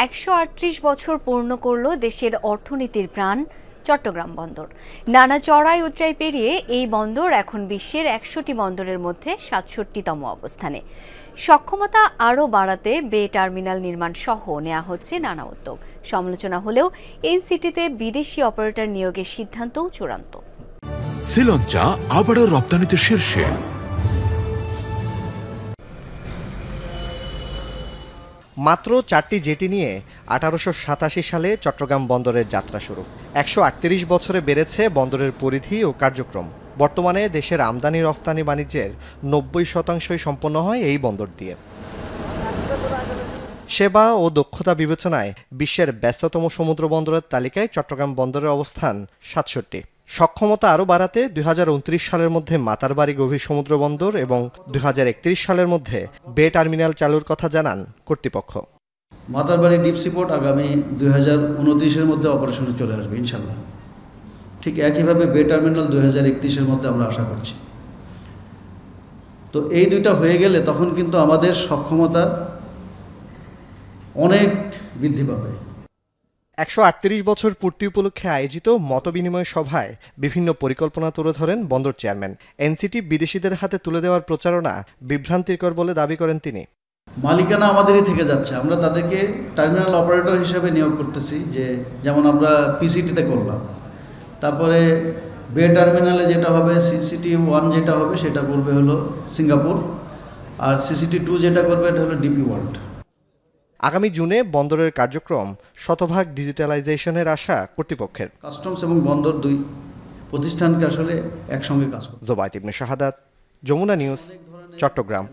১৩৮ বছর পূর্ণ করল দেশের অর্থনীতির প্রাণ চট্টগ্রাম বন্দর। নানা চড়াই উতরাই পেরিয়ে এই বন্দর এখন বিশ্বের ১০০টি বন্দরের মধ্যে ৬৭তম অবস্থানে। সক্ষমতা আরও বাড়াতে বে টার্মিনাল নির্মাণ সহ নেওয়া হচ্ছে নানা উদ্যোগ। সমালোচনা হলেও এনসিটিতে বিদেশি অপারেটর নিয়োগের সিদ্ধান্তও চূড়ান্ত। শ্রীলঙ্কা আবারও রপ্তানিতে শীর্ষে। মাত্র ৪টি জেটি নিয়ে ১৮৮৭ সালে চট্টগ্রাম বন্দরের যাত্রা শুরু। ১৩৮ বছরে বেড়েছে বন্দরের পরিধি ও কার্যক্রম। বর্তমানে দেশের আমদানি রপ্তানি বাণিজ্যের ৯০% সম্পন্ন হয় এই বন্দর দিয়ে। সেবা ও দক্ষতা বিবেচনায় বিশ্বের ব্যস্ততম সমুদ্র বন্দরের তালিকায় চট্টগ্রাম বন্দরের অবস্থান ৬৭। সক্ষমতা আরও বাড়াতে ২০২৯ সালের মধ্যে মাতারবাড়ি গভীর সমুদ্র বন্দর এবং ২০৩১ সালের মধ্যে বে টার্মিনাল চালুর কথা জানান কর্তৃপক্ষ। মাতারবাড়ি ডিপ সিপোর্ট আগামী ২০২৯-এর মধ্যে অপারেশনে চলে আসবে ইনশাল্লাহ। ঠিক একইভাবে বে টার্মিনাল ২০৩১-এর মধ্যে আমরা আশা করছি। তো এই দুইটা হয়ে গেলে তখন কিন্তু আমাদের সক্ষমতা অনেক বৃদ্ধি পাবে। ১৩৮ বছর পূর্তি উপলক্ষে আয়োজিত মতবিনিময় সভায় বিভিন্ন পরিকল্পনা তুলে ধরেন বন্দর চেয়ারম্যান। এনসিটি বিদেশিদের হাতে তুলে দেওয়ার প্রচারণা বিভ্রান্তিকর বলে দাবি করেন তিনি। মালিকানা আমাদেরই থেকে যাচ্ছে, আমরা তাদেরকে টার্মিনাল অপারেটর হিসেবে নিয়োগ করতেছি, যেমন আমরা পিসিটিতে করলাম। তারপরে বে টার্মিনালে যেটা হবে সিসিটি 1 যেটা হবে সেটা করবে হলো সিঙ্গাপুর, আর সিসিটি 2 যেটা করবে এটা হলো ডিপি ওয়ার্ল্ড। আগামী জুনে বন্দরের কার্যক্রম শতভাগ ডিজিটালাইজেশনের আশা কর্তৃপক্ষের। কাস্টমস এবং বন্দর দুই প্রতিষ্ঠানকে আসলে একসঙ্গে কাজ করবে। জোবায়েত ইবনে শাহাদাত, যমুনা নিউজ, চট্টগ্রাম।